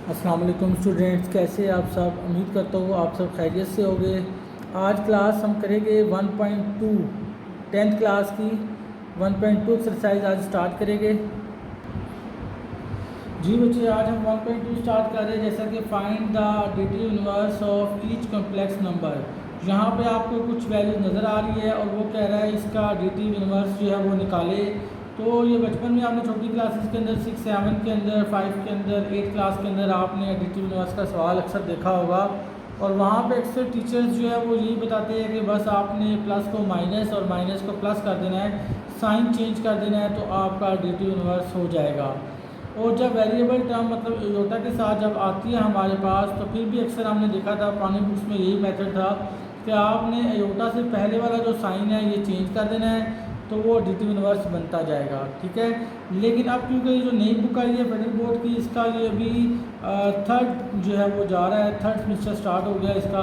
अस्सलाम वालेकुम स्टूडेंट्स, कैसे आप सब। उम्मीद करता हूँ आप सब खैरियत से होंगे। आज क्लास हम करेंगे 1.2 टेंथ क्लास की 1.2 एक्सरसाइज आज स्टार्ट करेंगे। जी बच्चे, आज हम 1.2 स्टार्ट कर रहे हैं। जैसा कि find the additive inverse of each complex number. यहाँ पे आपको कुछ वैल्यू नज़र आ रही है और वो कह रहा है इसका एडिटिव इनवर्स जो है वो निकाले। तो ये बचपन में आपने छोटी क्लासेस के अंदर 6, 7 के अंदर, 5 के अंदर, 8 क्लास के अंदर आपने एडिटिव इनवर्स का सवाल अक्सर देखा होगा। और वहाँ पे अक्सर टीचर्स जो है वो यही बताते हैं कि बस आपने प्लस को माइनस और माइनस को प्लस कर देना है, साइन चेंज कर देना है तो आपका एडिटिव इनवर्स हो जाएगा। और जब वेरिएबल टर्म मतलब एयोटा के साथ जब आती है हमारे पास, तो फिर भी अक्सर हमने देखा था पुरानी बुक्स में यही मेथड था कि आपने एयोटा से पहले वाला जो साइन है ये चेंज कर देना है तो वो एडिटिव इनवर्स बनता जाएगा। ठीक है, लेकिन अब क्योंकि ये जो नई बुक आई है फेडरल बोर्ड की, इसका ये अभी थर्ड जो है वो जा रहा है, थर्ड सेमेस्टर स्टार्ट हो गया इसका।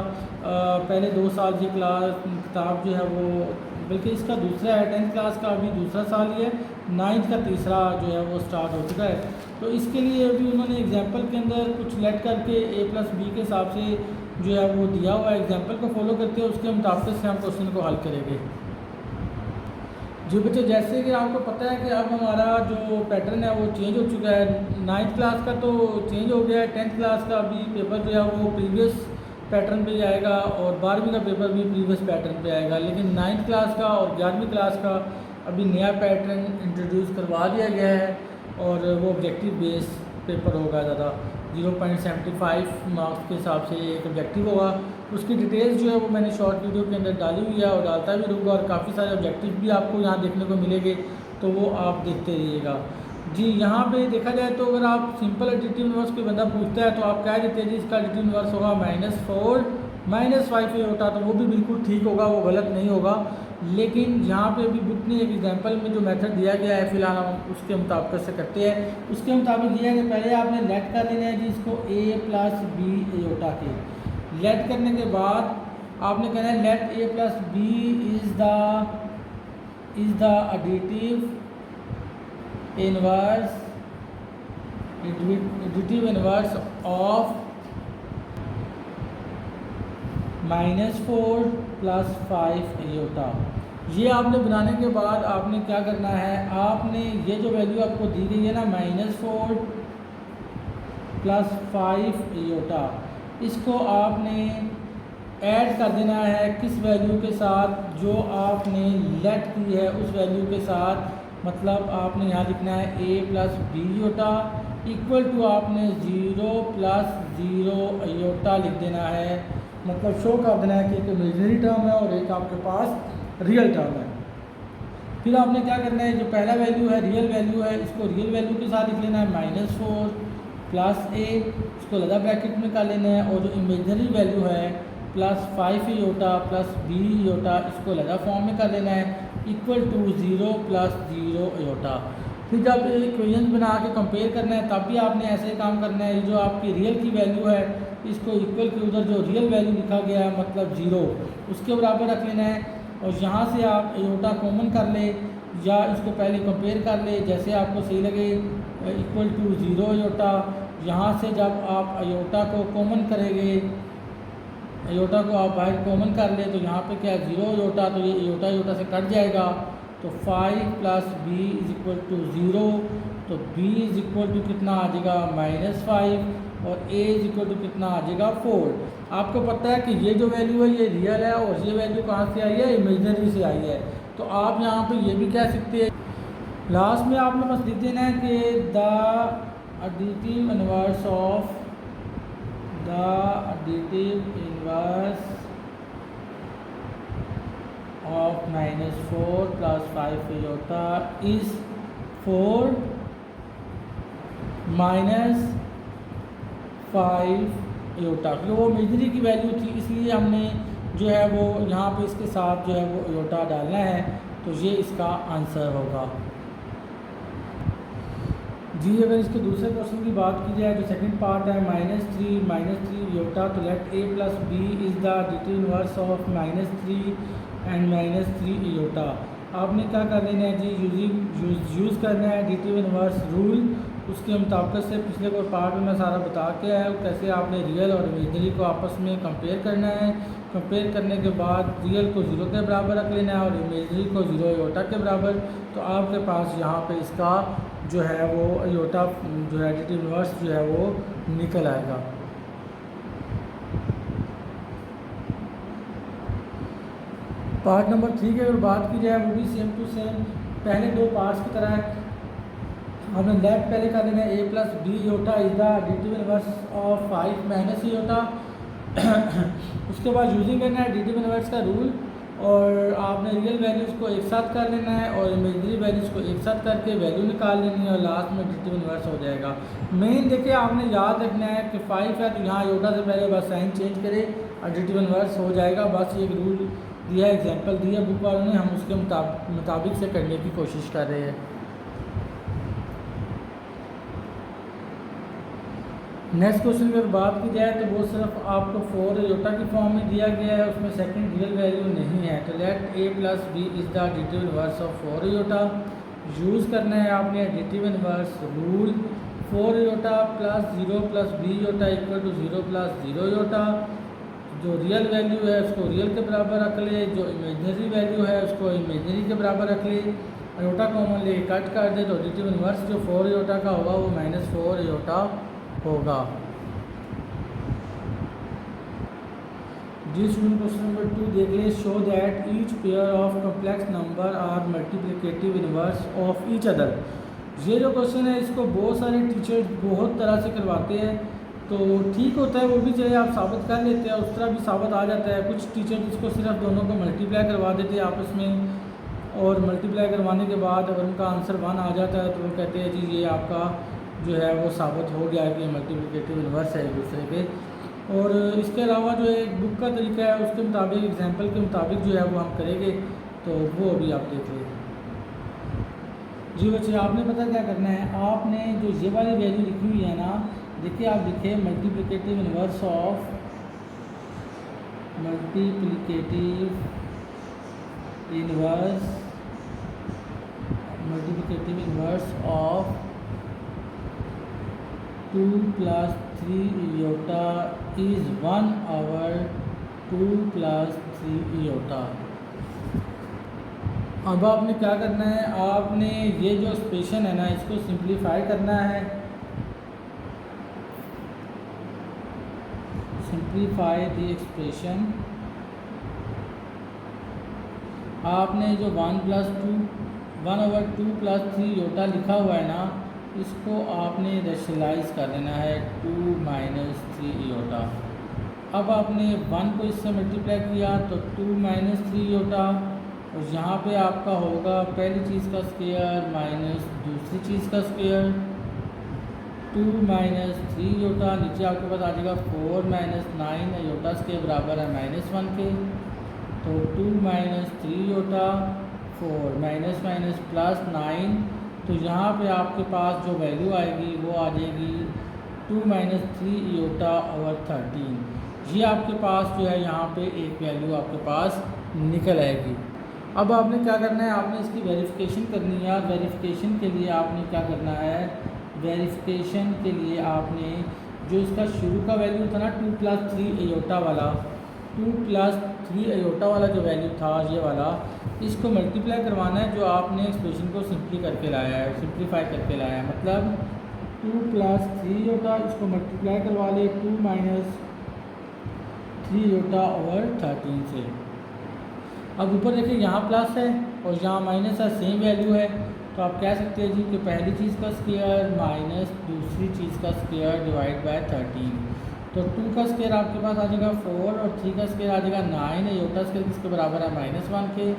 पहले 2 साल की क्लास किताब जो है वो, बल्कि इसका दूसरा है, 10th क्लास का अभी दूसरा साल ही है, 9th का तीसरा जो है वो स्टार्ट हो चुका है। तो इसके लिए अभी उन्होंने एग्जाम्पल के अंदर कुछ लेट करके A+B के हिसाब से जो है वो दिया हुआ है। एग्जाम्पल को फॉलो करते हैं, उसके मुताबिक से हम क्वेश्चन को हल करेंगे। जी बच्चे, जैसे कि आपको पता है कि अब हमारा जो पैटर्न है वो चेंज हो चुका है। 9th क्लास का तो चेंज हो गया है, 10th क्लास का अभी पेपर जो है वो प्रीवियस पैटर्न पे आएगा और 12वीं का पेपर भी प्रीवियस पैटर्न पे आएगा। लेकिन 9th क्लास का और 11वीं क्लास का अभी नया पैटर्न इंट्रोड्यूस करवा दिया गया है और वो ऑब्जेक्टिव बेस पेपर होगा। ज़्यादा 0.75 मार्क्स के हिसाब से एक ऑब्जेक्टिव होगा। उसकी डिटेल्स जो है वो मैंने शॉर्ट वीडियो के अंदर डाली हुई है और डालता भी रहूँगा, और काफ़ी सारे ऑब्जेक्टिव भी आपको यहाँ देखने को मिलेंगे, तो वो आप देखते रहिएगा। जी, यहाँ पे देखा जाए तो अगर आप सिंपल एडिटिव इनवर्स कोई बंदा पूछता है तो आप कह देते हैं जी इसका एडिटिव इनवर्स होगा -4 -5 एयोटा, तो वो भी बिल्कुल ठीक होगा, वो गलत नहीं होगा। लेकिन यहाँ पे अभी बुक ने एक एग्जांपल में जो मेथड दिया गया है, फिलहाल हम उसके मुताबिक से करते हैं। उसके मुताबिक ये है कि पहले आपने लेट कर लेना है जी इसको A+B एयोटा के। लेट करने के बाद आपने कहना है let A+B is the additive inverse of -4 + 5 iota. ये आपने बनाने के बाद आपने क्या करना है, आपने ये जो वैल्यू आपको दी गई है ना -4 + 5 एयोटा, इसको आपने ऐड कर देना है किस वैल्यू के साथ, जो आपने लेट की है उस वैल्यू के साथ। मतलब आपने यहाँ लिखना है A+B एयोटा इक्वल टू आपने 0 + 0 एयोटा लिख देना है। मतलब शो कर देना है कि एक इमेजिनरी टर्म है और एक आपके पास रियल टर्म है। फिर आपने क्या करना है, जो पहला वैल्यू है रियल वैल्यू है, इसको रियल वैल्यू के साथ लिख लेना है -4 + A, इसको लगा ब्रैकेट में कर लेना है, और जो इमेजिनरी वैल्यू है +5 एयोटा + B एयोटा, इसको लगा फॉर्म में कर लेना है इक्वल टू 0 + 0 एयोटा। फिर जब इक्वेशन बना के कंपेयर करना है तब भी आपने ऐसे काम करना है। जो आपकी रियल की वैल्यू है इसको इक्वल के उधर जो रियल वैल्यू लिखा गया है मतलब 0, उसके बराबर रख लेना है, और यहाँ से आप एयोटा कॉमन कर ले या इसको पहले कंपेयर कर ले जैसे आपको सही लगे, इक्वल टू 0 एयोटा। यहाँ से जब आप एयोटा को कॉमन करेंगे, एयोटा को आप बाहर कॉमन कर ले तो यहाँ पे क्या 0 एयोटा, तो ये एयोटा एयोटा से कट जाएगा, तो 5 + B = 0, तो B = कितना आ जाएगा -5 और A = कितना आ जाएगा 4। आपको पता है कि ये जो वैल्यू है ये रियल है और ये वैल्यू कहाँ से आई है, इमेजिनरी से आई है। तो आप यहाँ पे ये भी कह सकते हैं, लास्ट में आपने बस लिख देना है कि the additive inverse of -4 + 5 aorta is 4 - 5 aorta, क्योंकि वो इमेजिनरी की वैल्यू थी इसलिए हमने जो है वो यहाँ पे इसके साथ जो है वो एयोटा डालना है, तो ये इसका आंसर होगा। जी, अगर इसके दूसरे क्वेश्चन की बात की जाए जो सेकंड पार्ट है -3 एयोटा, तो let A+B is the additive inverse of -3 and -3 iota. आपने क्या कर लेना है जी, यूज़ करना है एडिटिव इनवर्स रूल, उसके मुताबिक से पिछले कोई पार्ट में मैं सारा बता के आया हूँ कैसे आपने रियल और इमेजनरी को आपस में कंपेयर करना है। कंपेयर करने के बाद रियल को 0 के बराबर रख लेना है और इमेजनरी को 0 आयोटा के बराबर। तो आपके पास यहाँ पे इसका जो है वो आयोटा जो है एडिटिव इन्वर्स जो है वो निकल आएगा। पार्ट नंबर 3 की अगर बात की जाए वो भी सेम टू सेम पहले दो पार्ट्स की तरह है। हमने लेफ्ट पहले कर देना है a plus B iota is the additive inverse of 5 minus iota. उसके बाद यूजिंग करना है एडिटिव इन्वर्स का रूल और आपने रियल वैल्यूज़ को एक साथ कर लेना है और इमेजनरी वैल्यूज़ को एक साथ करके वैल्यू निकाल लेनी है और लास्ट में एडिटिव इन्वर्स हो जाएगा। मेन देखिए आपने याद रखना है कि 5 है तो यहाँ योटा से पहले बस साइन चेंज करे एडिटिव इन्वर्स हो जाएगा। बस ये रूल दिया, एग्जांपल दिया बुक वालों ने, हम उसके मुताबिक से करने की कोशिश कर रहे हैं। नेक्स्ट क्वेश्चन की अगर बात की जाए तो वो सिर्फ आपको 4 योटा की फॉर्म में दिया गया है, उसमें सेकंड रियल वैल्यू नहीं है। तो let a plus B is the additive inverse of 4 iota. Use करना है आपने additive inverse rule 4 iota plus 0 plus B iota equal to 0 plus 0 iota. जो रियल वैल्यू है उसको रियल के बराबर रख ले, जो इमेजनरी वैल्यू है उसको इमेजनरी के बराबर रख ले, योटा कॉमन ले कट कर दे तो एडिटिव इन्वर्स जो 4 योटा का होगा वो -4 योटा होगा। जी स्टूडेंट क्वेश्चन नंबर 2 देख ले। Show that each pair of complex number are multiplicative inverse of each other. ये जो क्वेश्चन है इसको बहुत सारे टीचर्स बहुत तरह से करवाते हैं, तो ठीक होता है वो भी चाहे आप साबित कर लेते हैं, उस तरह भी साबित आ जाता है। कुछ टीचर इसको सिर्फ दोनों को मल्टीप्लाई करवा देते हैं आपस में और मल्टीप्लाई करवाने के बाद अगर उनका आंसर 1 आ जाता है तो वो कहते हैं जी ये आपका जो है वो साबित हो गया कि मल्टीप्लिकेटिव इन्वर्स है एक दूसरे के। और इसके अलावा जो एक बुक का तरीका है उसके मुताबिक एग्जांपल के मुताबिक जो है वो हम करेंगे, तो वो अभी आप देख लीजिए। जी बच्चे आपने पता क्या करना है, आपने जो ये वाली वैल्यू लिखी हुई है ना, देखिए आप लिखे multiplicative inverse of multiplicative inverse of 2 plus 3 iota is 1 over 2 plus 3 iota. अब आपने क्या करना है, आपने ये जो एक्सप्रेशन है ना इसको सिंप्लीफाई करना है। Simplify the expression. आपने जो 1 ओवर 2 प्लस 3 योटा लिखा हुआ है ना इसको आपने रेशनलाइज कर देना है 2 माइनस 3 योटा। अब आपने 1 को इससे मल्टीप्लाई किया तो 2 माइनस 3 योटा और यहाँ पे आपका होगा पहली चीज़ का स्क्वायर माइनस दूसरी चीज़ का स्क्वायर 2 माइनस 3 योटा। नीचे आपके पास आ जाएगा 4 माइनस 9 योटा के बराबर है -1 के, तो 2 minus 3 iota 4 minus minus plus 9। तो यहाँ पे आपके पास जो वैल्यू आएगी वो आ जाएगी 2 माइनस 3 योटा ओवर 13। ये आपके पास जो है यहाँ पे एक वैल्यू आपके पास निकल आएगी। अब आपने क्या करना है, आपने इसकी वेरिफिकेशन करनी है। और वेरिफिकेशन के लिए आपने क्या करना है, वेरिफिकेशन के लिए आपने जो इसका शुरू का वैल्यू था ना 2 प्लस 3 अयोटा वाला, 2 प्लस 3 अयोटा वाला जो वैल्यू था ये वाला, इसको मल्टीप्लाई करवाना है। जो आपने एक्सप्रेशन को सिंपलीफाई करके लाया है, मतलब 2 प्लस 3 योटा इसको मल्टीप्लाई करवा ले 2 माइनस 3 योटा ओवर 13 से। अब ऊपर देखिए यहाँ प्लस है और यहाँ माइनस है, सेम वैल्यू है, तो आप कह सकते हैं जी कि पहली चीज़ का स्क्वायर माइनस दूसरी चीज़ का स्क्वायर डिवाइड बाय 13। तो 2 का स्क्वायर आपके पास आ जाएगा 4 और 3 का स्क्वायर आ जाएगा 9 है। योटा स्क्वायर किसके बराबर है -1 के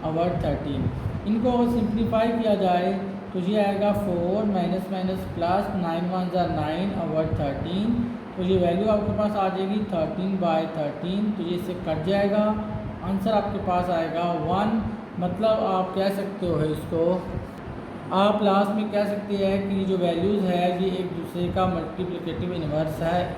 ओवर 13। इनको अगर सिंप्लीफाई किया जाए तो ये आएगा 4 माइनस माइनस प्लस 9 1 9 ओवर 13। तो ये वैल्यू आपके पास आ जाएगी 13/13। तो ये इससे कट जाएगा, आंसर आपके पास आएगा 1। मतलब आप कह सकते हो इसको, आप लास्ट में कह सकते हैं कि जो वैल्यूज़ है ये एक दूसरे का मल्टीप्लिकेटिव इन्वर्स है।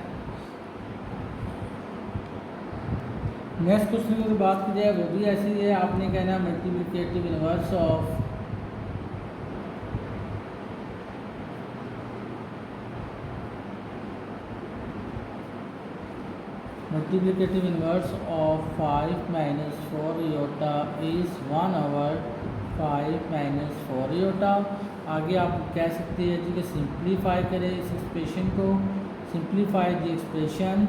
नेक्स्ट क्वेश्चन की बात की जाए वो भी ऐसी है, आपने कहना है multiplicative inverse of multiplicative inverse of 5 minus 4 iota is 1 over 5 minus 4 iota. आगे आप कह सकते हैं जी कि सिंप्लीफाई करें इस एक्सप्रेशन को, simplify the expression,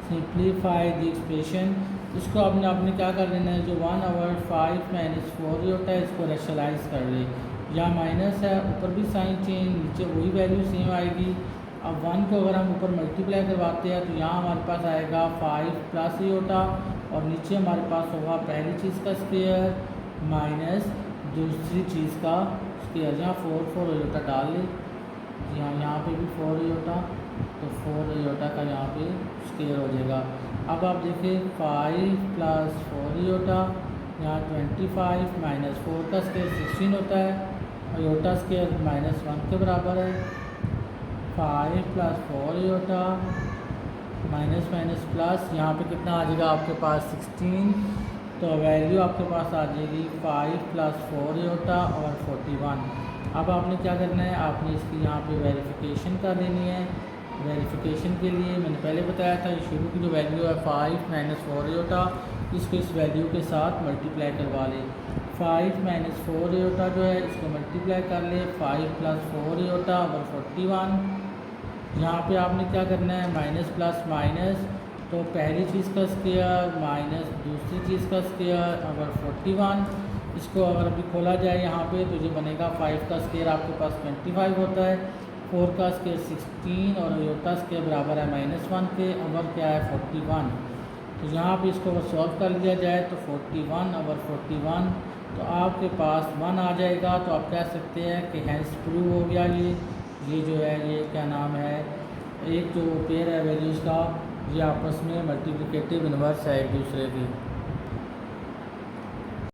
simplify the expression. इसको आपने क्या कर लेना है, जो 1 ओवर 5 माइनस 4 होता है इसको रेशलाइज कर ले। यहाँ माइनस है, ऊपर भी साइन चेंज, नीचे वही वैल्यू सेम आएगी। अब 1 को अगर हम ऊपर मल्टीप्लाई करवाते हैं तो यहाँ हमारे पास आएगा 5 प्लस होता और नीचे हमारे पास होगा पहली चीज़ का स्क्वायर माइनस दूसरी चीज़ का स्क्वायर। यहाँ 4 होता डाल ले, यहाँ पे भी 4 होता तो 4 होता का यहाँ पे स्क्वायर हो जाएगा। अब आप देखें 5 प्लस 4 होता, यहाँ 25 माइनस 4 का स्क्वायर 16 होता है और योटा स्क्वायर माइनस 1 के बराबर है। 5 प्लस 4 होता माइनस माइनस प्लस, यहाँ पे कितना आ जाएगा आपके पास 16, तो वैल्यू आपके पास आ जाएगी 5 प्लस 4 होता और 41। अब आपने क्या करना है, आपने इसकी यहाँ पे वेरिफिकेशन कर लेनी है। वेरिफिकेशन के लिए मैंने पहले बताया था शुरू की जो वैल्यू है 5 माइनस 4 होता, इसको इस वैल्यू के साथ मल्टीप्लाई करवा ले। 5 माइनस 4 होता जो है इसको मल्टीप्लाई कर ले 5 प्लस 4 होता और 41। यहाँ पे आपने क्या करना है, माइनस प्लस माइनस, तो पहली चीज़ का स्क्वायर माइनस दूसरी चीज़ का स्क्वायर और 41। इसको अगर अभी खोला जाए यहाँ पे तो जो बनेगा 5 का स्क्वायर आपके पास 25 होता है, 4 का स्क्वायर 16 और योटा स्क्वायर बराबर है -1 के, ओवर क्या है 41। तो यहाँ पे इसको अगर सॉल्व कर लिया जाए तो 41 ओवर 41 तो आपके पास 1 आ जाएगा। तो आप कह सकते हैं कि हैंस प्रूव हो गया ये जो है ये क्या नाम है, एक जो पेयर है वैल्यूज़ का ये आपस में मल्टीप्लिकेटिव इन्वर्स है एक दूसरे की।